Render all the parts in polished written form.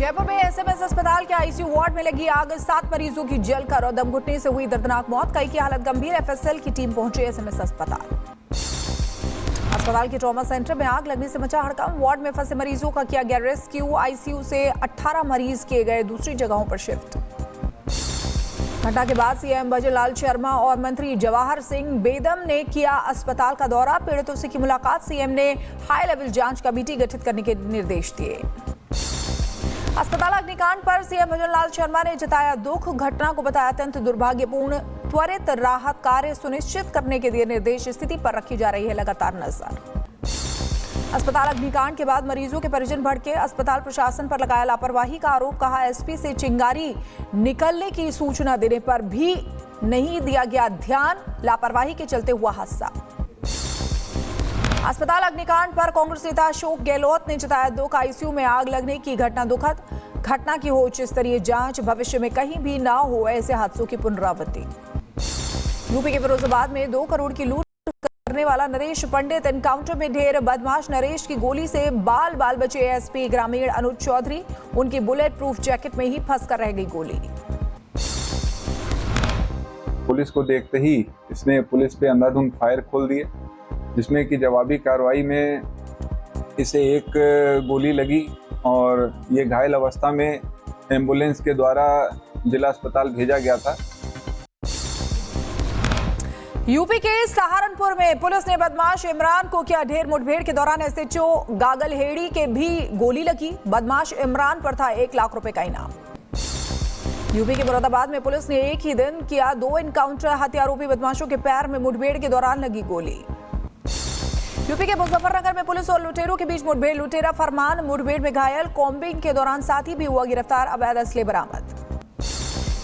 जयपुर में एसएमएस अस्पताल के आईसीयू वार्ड में लगी आग, 7 मरीजों की जलकर और दम घुटने से हुई दर्दनाक मौत। कई की हालत गंभीर। एफएसएल की टीम पहुंची एसएमएस अस्पताल के ट्रॉमा सेंटर में आग लगने से मचा हड़कंप। वार्ड में फंसे मरीजों का किया गया रेस्क्यू। आईसीयू से 18 मरीज किए गए दूसरी जगहों पर शिफ्ट। घटना के बाद सीएम भजनलाल शर्मा और मंत्री जवाहर सिंह बेदम ने किया अस्पताल का दौरा। पीड़ितों से की मुलाकात। सीएम ने हाई लेवल जांच कमेटी गठित करने के निर्देश दिए। अस्पताल अग्निकांड पर सीएम भजनलाल शर्मा ने जताया दुख। घटना को बताया अत्यंत दुर्भाग्यपूर्ण। त्वरित राहत कार्य सुनिश्चित करने के दिए निर्देश। स्थिति पर रखी जा रही है लगातार नजर। अस्पताल अग्निकांड के बाद मरीजों के परिजन भड़के। अस्पताल प्रशासन पर लगाया लापरवाही का आरोप। कहा एसपी से चिंगारी निकलने की सूचना देने पर भी नहीं दिया गया ध्यान। लापरवाही के चलते हुआ हादसा। अस्पताल अग्निकांड पर कांग्रेस नेता अशोक गहलोत ने जताया दुख। आईसीयू में आग लगने की घटना दुखद। घटना की हो उच्च स्तरीय जांच। भविष्य में कहीं भी ना हो ऐसे हादसों की पुनरावृत्ति। यूपी के फिरोजाबाद में 2 करोड़ की लूट करने वाला नरेश पंडित एनकाउंटर में ढेर। बदमाश नरेश की गोली से बाल बाल बचे एसपी ग्रामीण अनुज चौधरी। उनकी बुलेट प्रूफ जैकेट में ही फंस कर रह गई गोली। पुलिस को देखते ही इसने पुलिस पे अंधाधुंध फायर खोल दिए, जिसमें कि जवाबी कार्रवाई में इसे एक गोली लगी और ये घायल अवस्था में एम्बुलेंस के द्वारा जिला अस्पताल भेजा गया था। यूपी के सहारनपुर में पुलिस ने बदमाश इमरान को किया ढेर। मुठभेड़ के दौरान एसएचओ गागलहेड़ी के भी गोली लगी। बदमाश इमरान पर था 1 लाख रुपए का इनाम। यूपी के मुरादाबाद में पुलिस ने एक ही दिन किया 2 एनकाउंटर। हत्यारोपी बदमाशों के पैर में मुठभेड़ के दौरान लगी गोली। यूपी के मुजफ्फरनगर में पुलिस और लुटेरों के बीच मुठभेड़। लुटेरा फरमान मुठभेड़ में घायल। कॉम्बिंग के दौरान साथी भी हुआ गिरफ्तार। अवैध असले बरामद।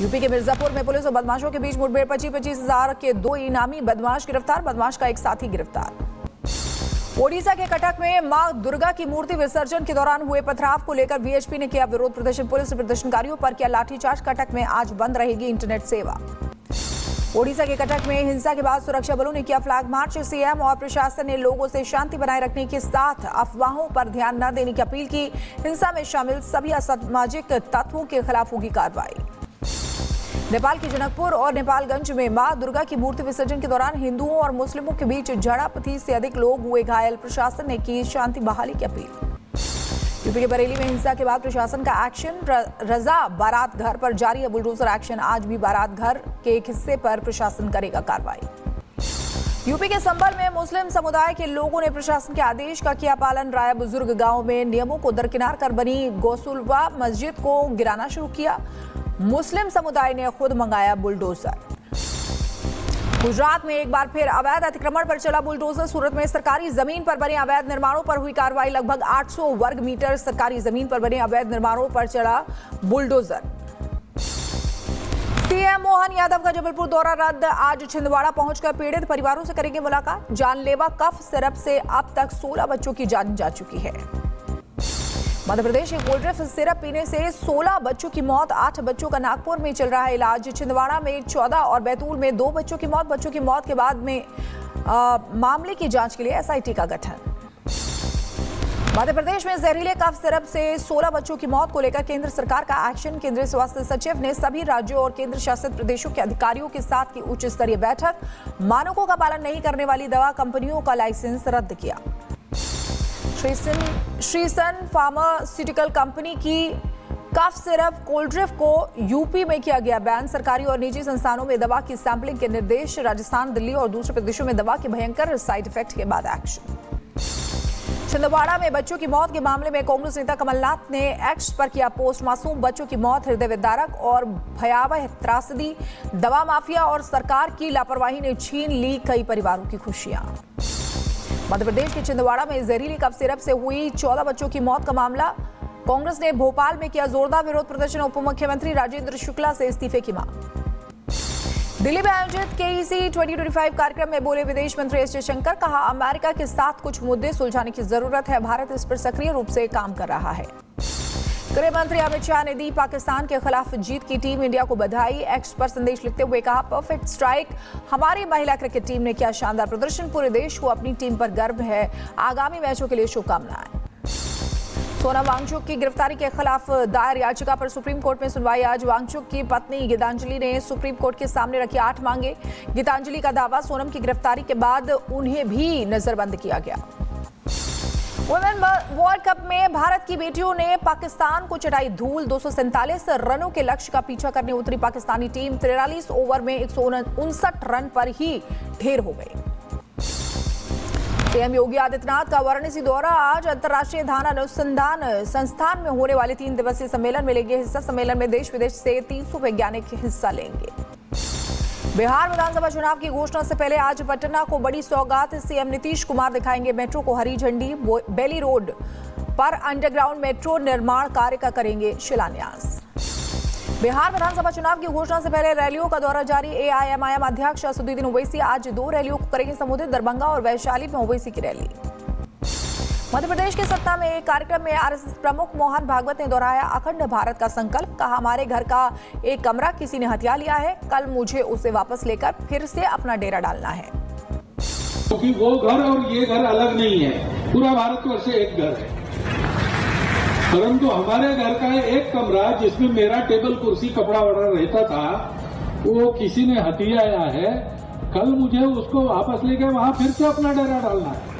यूपी के मिर्जापुर में पुलिस और बदमाशों के बीच मुठभेड़। 25-25 हजार के 2 इनामी बदमाश गिरफ्तार। बदमाश का एक साथी गिरफ्तार। ओडिशा के कटक में मां दुर्गा की मूर्ति विसर्जन के दौरान हुए पथराव को लेकर वीएचपी ने किया विरोध प्रदर्शन। पुलिस ने प्रदर्शनकारियों पर किया लाठीचार्ज। कटक में आज बंद रहेगी इंटरनेट सेवा। ओडिशा के कटक में हिंसा के बाद सुरक्षा बलों ने किया फ्लैग मार्च। सीएम और प्रशासन ने लोगों से शांति बनाए रखने के साथ अफवाहों पर ध्यान न देने की अपील की। हिंसा में शामिल सभी असामाजिक तत्वों के खिलाफ होगी कार्रवाई। नेपाल के जनकपुर और नेपालगंज में मां दुर्गा की मूर्ति विसर्जन के दौरान हिंदुओं और मुस्लिमों के बीच झड़प। से अधिक लोग हुए घायल। प्रशासन ने की शांति बहाली की अपील। यूपी के बरेली में हिंसा के बाद प्रशासन का एक्शन। रजा बारात घर पर जारी है बुलडोजर एक्शन। आज भी बारात घर के एक हिस्से पर प्रशासन करेगा कार्रवाई। यूपी के संभल में मुस्लिम समुदाय के लोगों ने प्रशासन के आदेश का किया पालन। राय बुजुर्ग गांव में नियमों को दरकिनार कर बनी गौसुलवा मस्जिद को गिराना शुरू किया। मुस्लिम समुदाय ने खुद मंगाया बुलडोजर। गुजरात में एक बार फिर अवैध अतिक्रमण पर चला बुलडोजर। सूरत में सरकारी जमीन पर बने अवैध निर्माणों पर हुई कार्रवाई। लगभग 800 वर्ग मीटर सरकारी जमीन पर बने अवैध निर्माणों पर चला बुलडोजर। सीएम मोहन यादव का जबलपुर दौरा रद्द। आज छिंदवाड़ा पहुंचकर पीड़ित परिवारों से करेंगे मुलाकात। जानलेवा कफ सिरप से अब तक 16 बच्चों की जान जा चुकी है। मध्य प्रदेश के कोल्ड ड्रिंक सिरप पीने से 16 बच्चों की मौत। 8 बच्चों का नागपुर में चल रहा है इलाज। छिंदवाड़ा में 14 और बैतूल में 2 बच्चों की मौत। बच्चों की मौत के बाद में मामले की जांच के लिए एसआईटी का गठन। मध्य प्रदेश में जहरीले कफ सिरप से 16 बच्चों की मौत को लेकर केंद्र सरकार का एक्शन। केंद्रीय स्वास्थ्य सचिव ने सभी राज्यों और केंद्र शासित प्रदेशों के अधिकारियों के साथ की उच्च स्तरीय बैठक। मानकों का पालन नहीं करने वाली दवा कंपनियों का लाइसेंस रद्द किया। श्रीसन फार्मास्यूटिकल कंपनी की कफ सिरप कोल्ड ड्रिंक को यूपी में किया गया बैन। सरकारी और निजी संस्थानों में दवा की सैंपलिंग के निर्देश। राजस्थान, दिल्ली और दूसरे प्रदेशों में दवा के भयंकर साइड इफेक्ट के बाद एक्शन। छिंदवाड़ा में बच्चों की मौत के मामले में कांग्रेस नेता कमलनाथ ने एक्स पर किया पोस्ट। मासूम बच्चों की मौत हृदय विदारक और भयावह त्रासदी। दवा माफिया और सरकार की लापरवाही ने छीन ली कई परिवारों की खुशियां। मध्य प्रदेश के छिंदवाड़ा में जहरीली कफ सिरप से हुई 14 बच्चों की मौत का मामला। कांग्रेस ने भोपाल में किया जोरदार विरोध प्रदर्शन। उप मुख्यमंत्री राजेंद्र शुक्ला से इस्तीफे की मांग। दिल्ली में आयोजित केईसी 2025 कार्यक्रम में बोले विदेश मंत्री एस जयशंकर। कहा अमेरिका के साथ कुछ मुद्दे सुलझाने की जरूरत है। भारत इस पर सक्रिय रूप से काम कर रहा है। गृह मंत्री अमित शाह ने दी पाकिस्तान के खिलाफ जीत की टीम इंडिया को बधाई। एक्स पर संदेश लिखते हुए कहा परफेक्ट स्ट्राइक। हमारी महिला क्रिकेट टीम ने किया शानदार प्रदर्शन। पूरे देश को अपनी टीम पर गर्व है। आगामी मैचों के लिए शुभकामनाएं। सोनम वांगचुक की गिरफ्तारी के खिलाफ दायर याचिका पर सुप्रीम कोर्ट में सुनवाई आज। वांगचुक की पत्नी गीतांजलि ने सुप्रीम कोर्ट के सामने रखी 8 मांगे। गीतांजलि का दावा, सोनम की गिरफ्तारी के बाद उन्हें भी नजरबंद किया गया। वुमेन वर्ल्ड कप में भारत की बेटियों ने पाकिस्तान को चटाई धूल। 247 रनों के लक्ष्य का पीछा करने उतरी पाकिस्तानी टीम 43 ओवर में 159 रन पर ही ढेर हो गई। सीएम योगी आदित्यनाथ का वाराणसी दौरा। आज अंतर्राष्ट्रीय धान अनुसंधान संस्थान में होने वाले 3 दिवसीय सम्मेलन में लेंगे हिस्सा। सम्मेलन में देश विदेश से 300 वैज्ञानिक हिस्सा लेंगे। बिहार विधानसभा चुनाव की घोषणा से पहले आज पटना को बड़ी सौगात। सीएम नीतीश कुमार दिखाएंगे मेट्रो को हरी झंडी। बेली रोड पर अंडरग्राउंड मेट्रो निर्माण कार्य का करेंगे शिलान्यास। बिहार विधानसभा चुनाव की घोषणा से पहले रैलियों का दौरा जारी। एआईएमआईएम अध्यक्ष असदुद्दीन ओवैसी आज 2 रैलियों को करेंगे संबोधित। दरभंगा और वैशाली में ओवैसी की रैली। मध्य प्रदेश के सतना में एक कार्यक्रम में आरएसएस प्रमुख मोहन भागवत ने दोहराया अखंड भारत का संकल्प। कहा, हमारे घर का एक कमरा किसी ने हथिया लिया है, कल मुझे उसे वापस लेकर फिर से अपना डेरा डालना है। क्योंकि वो घर और ये घर अलग नहीं है, पूरा भारतवर्ष एक घर है। परंतु हमारे घर का एक कमरा जिसमें मेरा टेबल कुर्सी कपड़ा वड़ा रहता था, वो किसी ने हथियाया है, कल मुझे उसको वापस लेकर वहां फिर से अपना डेरा डालना है।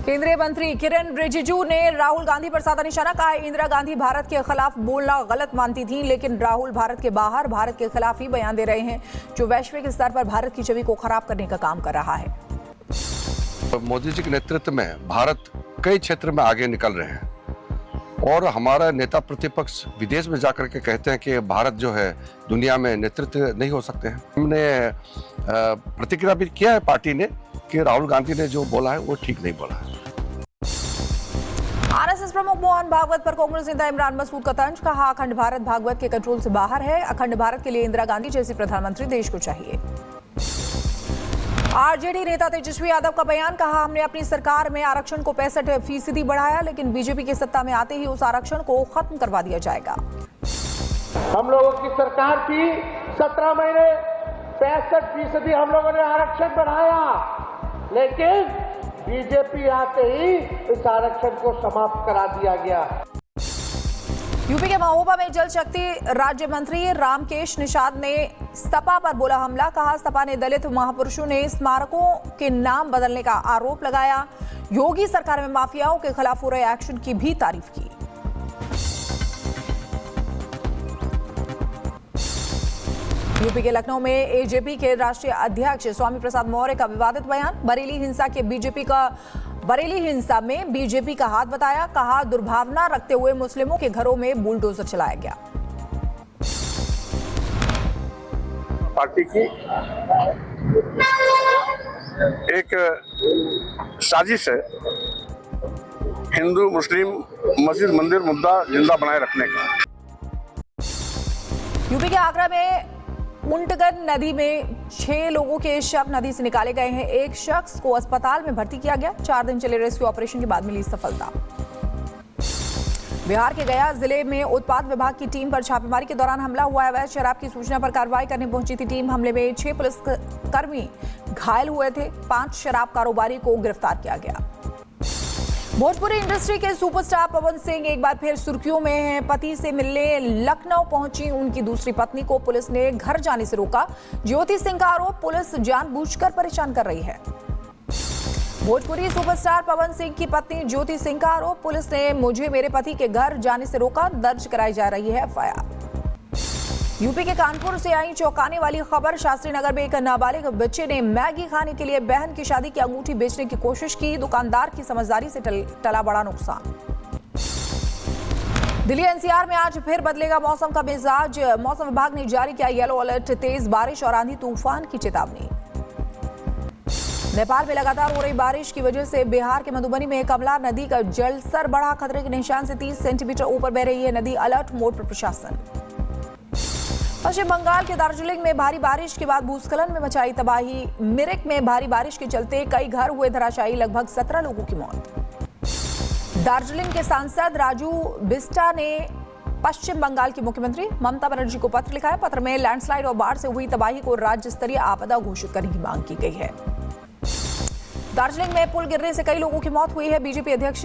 केंद्रीय मंत्री किरेन रिजिजू ने राहुल गांधी पर साधा निशाना। कहा, इंदिरा गांधी भारत के खिलाफ बोलना गलत मानती थी, लेकिन राहुल भारत के बाहर भारत के खिलाफ ही बयान दे रहे हैं, जो वैश्विक स्तर पर भारत की छवि को खराब करने का काम कर रहा है। मोदी जी के नेतृत्व में भारत कई क्षेत्र में आगे निकल रहे हैं और हमारा नेता प्रतिपक्ष विदेश में जाकर के कहते हैं कि भारत जो है दुनिया में नेतृत्व नहीं हो सकते हैं। हमने प्रतिक्रिया भी किया है पार्टी ने कि राहुल गांधी ने जो बोला है वो ठीक नहीं बोला है। आरएसएस प्रमुख मोहन भागवत पर कांग्रेस नेता इमरान मसूद का तंज। कहा, अखंड भारत भागवत के कंट्रोल से बाहर है। अखंड भारत के लिए इंदिरा गांधी जैसी प्रधानमंत्री देश को चाहिए। आरजेडी नेता तेजस्वी यादव का बयान। कहा, हमने अपनी सरकार में आरक्षण को 65% बढ़ाया, लेकिन बीजेपी की सत्ता में आते ही उस आरक्षण को खत्म करवा दिया जाएगा। हम लोगों की सरकार की 17 महीने 65% हम लोगों ने आरक्षण बढ़ाया, लेकिन बीजेपी आते ही इस आरक्षण को समाप्त करा दिया गया। यूपी के महोबा में जल शक्ति राज्य मंत्री रामकेश निषाद ने सपा पर बोला हमला। कहा, सपा ने दलित महापुरुषों ने स्मारकों के नाम बदलने का आरोप लगाया। योगी सरकार में माफियाओं के खिलाफ हो रहे एक्शन की भी तारीफ की। यूपी के लखनऊ में एजेपी के राष्ट्रीय अध्यक्ष स्वामी प्रसाद मौर्य का विवादित बयान। बरेली हिंसा में बीजेपी का हाथ बताया। कहा, दुर्भावना रखते हुए मुस्लिमों के घरों में बुलडोजर चलाया गया। पार्टी की एक साजिश है हिंदू मुस्लिम मस्जिद मंदिर मुद्दा जिंदा बनाए रखने का। यूपी के आगरा में उंटगन नदी में 6 लोगों के शव नदी से निकाले गए हैं। एक शख्स को अस्पताल में भर्ती किया गया। 4 दिन चले रेस्क्यू ऑपरेशन के बाद मिली सफलता। बिहार के गया जिले में उत्पाद विभाग की टीम पर छापेमारी के दौरान हमला हुआ। अवैध शराब की सूचना पर कार्रवाई करने पहुंची थी टीम। हमले में 6 पुलिसकर्मी घायल हुए थे। 5 शराब कारोबारी को गिरफ्तार किया गया। भोजपुरी इंडस्ट्री के सुपरस्टार पवन सिंह एक बार फिर सुर्खियों में हैं। पति से मिलने लखनऊ पहुंची उनकी दूसरी पत्नी को पुलिस ने घर जाने से रोका। ज्योति सिंह का आरोप, पुलिस जानबूझकर परेशान कर रही है। भोजपुरी सुपरस्टार पवन सिंह की पत्नी ज्योति सिंह का आरोप, पुलिस ने मुझे मेरे पति के घर जाने से रोका। दर्ज कराई जा रही है एफआईआर। यूपी के कानपुर से आई चौंकाने वाली खबर। शास्त्री नगर में एक नाबालिग बच्चे ने मैगी खाने के लिए बहन की शादी की अंगूठी बेचने की कोशिश की। दुकानदार की समझदारी से टला बड़ा नुकसान। दिल्ली एनसीआर में आज फिर बदलेगा मौसम का मिजाज। मौसम विभाग ने जारी किया येलो अलर्ट। तेज बारिश और आंधी तूफान की चेतावनी। नेपाल में लगातार हो रही बारिश की वजह से बिहार के मधुबनी में कमला नदी का जलस्तर बढ़ा। खतरे के निशान से 30 सेंटीमीटर ऊपर बह रही है नदी। अलर्ट मोड पर प्रशासन। पश्चिम बंगाल के दार्जिलिंग में भारी बारिश के बाद भूस्खलन में मचाई तबाही। मिरिक में भारी बारिश के चलते कई घर हुए धराशायी। लगभग 17 लोगों की मौत। दार्जिलिंग के सांसद राजू बिस्टा ने पश्चिम बंगाल की मुख्यमंत्री ममता बनर्जी को पत्र लिखा है। पत्र में लैंडस्लाइड और बाढ़ से हुई तबाही को राज्य स्तरीय आपदा घोषित करने की मांग की गई है। दार्जिलिंग में पुल गिरने से कई लोगों की मौत हुई है। बीजेपी अध्यक्ष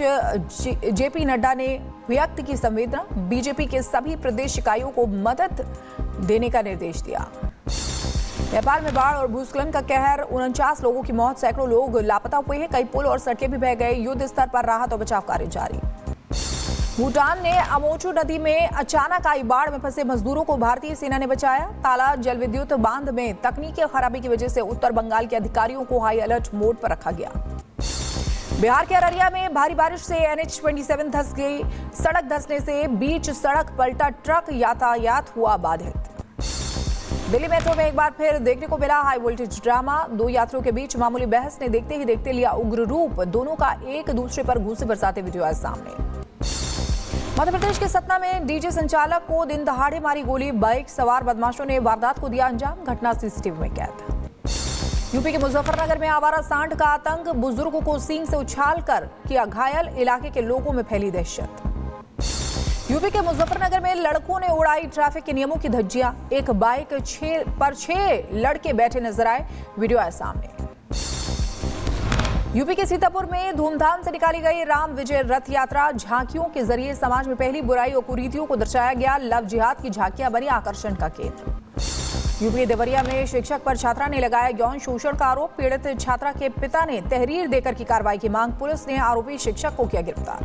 जेपी नड्डा ने व्यक्त की संवेदना। बीजेपी के सभी प्रदेश इकाइयों को मदद देने का निर्देश दिया। नेपाल में बाढ़ और भूस्खलन का कहर, 49 लोगों की मौत, सैकड़ों लोग लापता हुए हैं। कई पुल और सड़कें भी बह गए। युद्ध स्तर पर राहत और बचाव कार्य जारी। भूटान ने अमोचू नदी में अचानक आई बाढ़ में फंसे मजदूरों को भारतीय सेना ने बचाया। ताला जल विद्युत बांध में तकनीकी खराबी की वजह से उत्तर बंगाल के अधिकारियों को हाई अलर्ट मोड पर रखा गया। बिहार के अररिया में भारी बारिश से NH-27 धंस गई। सड़क धंसने से बीच सड़क पलटा ट्रक, यातायात हुआ बाधित। दिल्ली मेट्रो में एक बार फिर देखने को मिला हाई वोल्टेज ड्रामा। दो यात्रियों के बीच मामूली बहस ने देखते ही देखते लिया उग्र रूप। दोनों का एक दूसरे पर घूंसे बरसाते वीडियो आए सामने। मध्य प्रदेश के सतना में डीजे संचालक को दिन दहाड़े मारी गोली। बाइक सवार बदमाशों ने वारदात को दिया अंजाम। घटना सीसीटीवी में कैद। यूपी के मुजफ्फरनगर में आवारा सांड का आतंक। बुजुर्गों को सींग से उछालकर किया घायल। इलाके के लोगों में फैली दहशत। यूपी के मुजफ्फरनगर में लड़कों ने उड़ाई ट्रैफिक के नियमों की धज्जियां। एक बाइक पर 6 लड़के बैठे नजर आए। वीडियो आया सामने। यूपी के सीतापुर में धूमधाम से निकाली गई राम विजय रथ यात्रा। झांकियों के जरिए समाज में पहली बुराई और कुरीतियों को दर्शाया गया। लव जिहाद की झांकियां बनी आकर्षण का केंद्र। यूपी के देवरिया में शिक्षक पर छात्रा ने लगाया यौन शोषण का आरोप। पीड़ित छात्रा के पिता ने तहरीर देकर की कार्रवाई की मांग। पुलिस ने आरोपी शिक्षक को किया गिरफ्तार।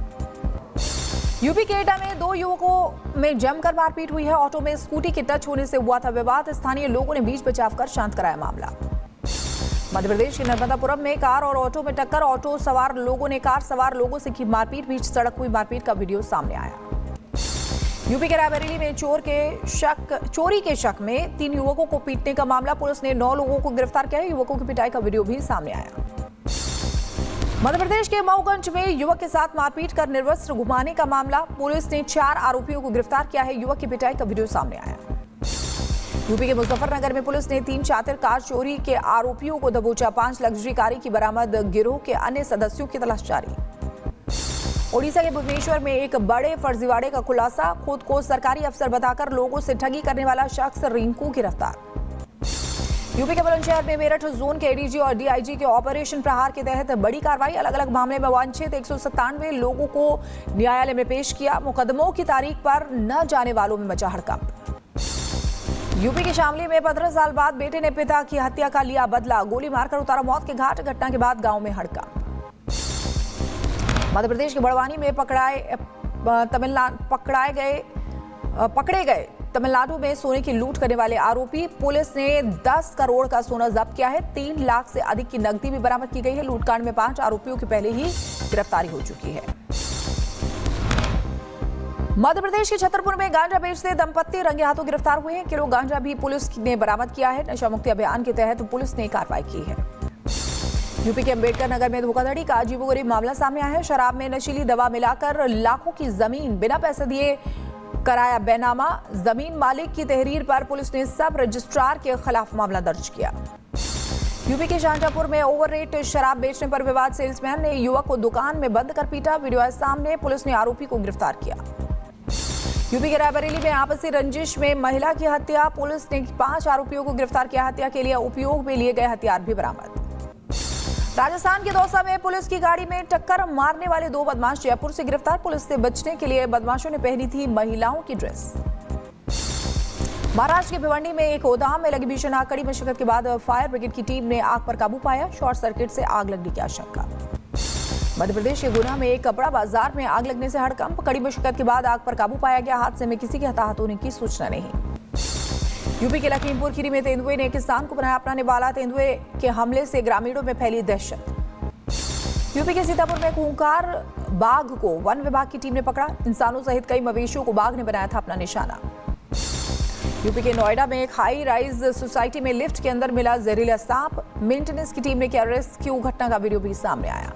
यूपी के एटा में 2 युवकों में जमकर मारपीट हुई है। ऑटो में स्कूटी के टच होने से हुआ था विवाद। स्थानीय लोगों ने बीच बचाव कर शांत कराया मामला। मध्य प्रदेश के नर्मदापुरम में कार और ऑटो में टक्कर। ऑटो सवार लोगों ने कार सवार लोगों से की मारपीट। बीच सड़क हुई मारपीट का वीडियो सामने आया। यूपी के रायबरेली में चोरी के शक में 3 युवकों को पीटने का मामला। पुलिस ने 9 लोगों को गिरफ्तार किया है। युवकों की पिटाई का वीडियो भी सामने आया। मध्य प्रदेश के मऊगंज में युवक के साथ मारपीट कर निर्वस्त्र घुमाने का मामला। पुलिस ने 4 आरोपियों को गिरफ्तार किया है। युवक की पिटाई का वीडियो सामने आया। यूपी के मुजफ्फरनगर में पुलिस ने 3 शातिर कार चोरी के आरोपियों को दबोचा। 5 लग्जरी कारें की बरामद। गिरोह के अन्य सदस्यों की तलाश जारी। ओडिशा के भुवनेश्वर में एक बड़े फर्जीवाड़े का खुलासा। खुद को सरकारी अफसर बताकर लोगों से ठगी करने वाला शख्स रिंकू गिरफ्तार। यूपी के बुलंदशहर में मेरठ जोन के एडीजी और डीआईजी के ऑपरेशन प्रहार के तहत बड़ी कार्रवाई। अलग अलग मामले में वांछित 197 लोगों को न्यायालय में पेश किया। मुकदमों की तारीख पर न जाने वालों में मचा हड़कंप। यूपी के शामली में 15 साल बाद बेटे ने पिता की हत्या का लिया बदला। गोली मारकर उतारा मौत के घाट। घटना के बाद गांव में हड़कंप। मध्य प्रदेश के बड़वानी में पकड़े गए तमिलनाडु में सोने की लूट करने वाले आरोपी। पुलिस ने 10 करोड़ का सोना जब्त किया है। 3 लाख से अधिक की नकदी भी बरामद की गई है। लूटकांड में 5 आरोपियों की पहले ही गिरफ्तारी हो चुकी है। मध्य प्रदेश के छतरपुर में गांजा बेचते दंपत्ति रंगे हाथों गिरफ्तार हुए हैं। किलो गांजा भी पुलिस ने बरामद किया है। नशा मुक्ति अभियान के तहत पुलिस ने कार्रवाई की है। यूपी के अंबेडकर नगर में धोखाधड़ी का अजीबोगरीब मामला सामने आया है। शराब में नशीली दवा मिलाकर लाखों की जमीन बिना पैसे दिए कराया बेनामा। जमीन मालिक की तहरीर पर पुलिस ने सब रजिस्ट्रार के खिलाफ मामला दर्ज किया। यूपी के शाहजहांपुर में ओवर रेट शराब बेचने पर विवाद। सेल्समैन ने युवक को दुकान में बंद कर पीटा। वीडियो आए सामने। पुलिस ने आरोपी को गिरफ्तार किया। यूपी के रायबरेली में आपसी रंजिश में महिला की हत्या। पुलिस ने 5 आरोपियों को गिरफ्तार किया। हत्या के लिए उपयोग में लिए गए हथियार भी बरामद। राजस्थान के दौसा में पुलिस की गाड़ी में टक्कर मारने वाले 2 बदमाश जयपुर से गिरफ्तार। पुलिस से बचने के लिए बदमाशों ने पहनी थी महिलाओं की ड्रेस। महाराष्ट्र के भिवंडी में एक गोदाम में लगी भीषण आग। कड़ी मशक्कत के बाद फायर ब्रिगेड की टीम ने आग पर काबू पाया। शॉर्ट सर्किट से आग लगने की आशंका। मध्य प्रदेश के गुना में एक कपड़ा बाजार में आग लगने से हड़कंप। कड़ी मशक्कत के बाद आग पर काबू पाया गया। हादसे में किसी के हताहत होने की सूचना नहीं। यूपी के लखीमपुर खीरी में तेंदुए ने किसान को बनाया अपना निवाला। तेंदुए के हमले से ग्रामीणों में फैली दहशत। यूपी के सीतापुर में खूंखार बाघ को वन विभाग की टीम ने पकड़ा। इंसानों सहित कई मवेशियों को बाघ ने बनाया था अपना निशाना। यूपी के नोएडा में एक हाई राइज सोसाइटी में लिफ्ट के अंदर मिला जहरीला सांप। मेंटेनेंस की टीम ने किया रेस्क्यू। घटना का वीडियो भी सामने आया।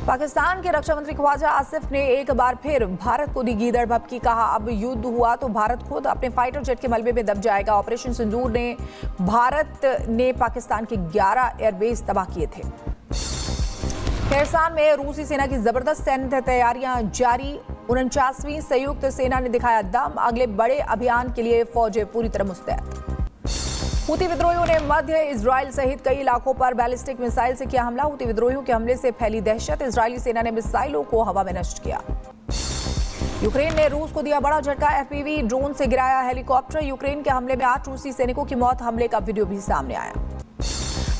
पाकिस्तान के रक्षा मंत्री ख्वाजा आसिफ ने एक बार फिर भारत को दी गीदड़ भभकी। कहा अब युद्ध हुआ तो भारत खुद अपने फाइटर जेट के मलबे में दब जाएगा। ऑपरेशन सिंदूर ने भारत ने पाकिस्तान के 11 एयरबेस तबाह किए थे। खैरसान में रूसी सेना की जबरदस्त सैन्य तैयारियां जारी। 49वीं संयुक्त सेना ने दिखाया दम। अगले बड़े अभियान के लिए फौजें पूरी तरह मुस्तैद। हूती विद्रोहियों ने मध्य इजराइल सहित कई इलाकों पर बैलिस्टिक मिसाइल से किया हमला। हूती विद्रोहियों के हमले से फैली दहशत, इजरायली सेना ने मिसाइलों को हवा में नष्ट किया। यूक्रेन ने रूस को दिया बड़ा झटका, एफपीवी ड्रोन से गिराया हेलीकॉप्टर। यूक्रेन के हमले में 8 रूसी सैनिकों की मौत, हमले का वीडियो भी सामने आया।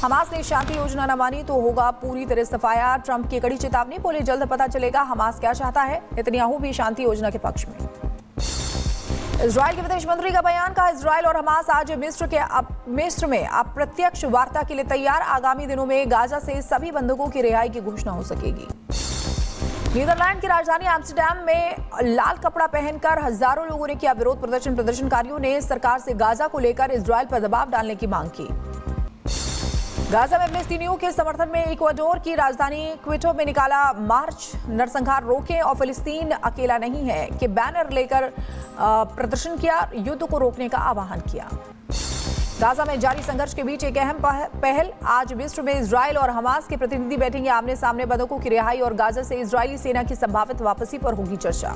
हमास ने शांति योजना न मानी तो होगा पूरी तरह सफाया, ट्रंप की कड़ी चेतावनी, बोले जल्द पता चलेगा हमास क्या चाहता है। नेतन्याहू भी शांति योजना के पक्ष में। इजराइल के विदेश मंत्री का बयान, कहा इजराइल और हमास आज मिस्र में अप्रत्यक्ष वार्ता के लिए तैयार। आगामी दिनों में गाजा से सभी बंधकों की रिहाई की घोषणा हो सकेगी। नीदरलैंड की राजधानी एम्स्टर्डम में लाल कपड़ा पहनकर हजारों लोगों ने किया विरोध प्रदर्शन। प्रदर्शनकारियों ने सरकार से गाजा को लेकर इजराइल पर दबाव डालने की मांग की। गाजा में फिलिस्तीनियों के समर्थन में इक्वाडोर की राजधानी क्विटो में निकाला मार्च। नरसंहार रोकें और फिलिस्तीन अकेला नहीं है के बैनर लेकर प्रदर्शन किया, युद्ध को रोकने का आह्वान किया। गाजा में जारी संघर्ष के बीच एक अहम पहल, आज मिस्र में इजराइल और हमास के प्रतिनिधि बैठेंगे आमने सामने। बंधकों की रिहाई और गाजा से इजरायली सेना की संभावित वापसी पर होगी चर्चा।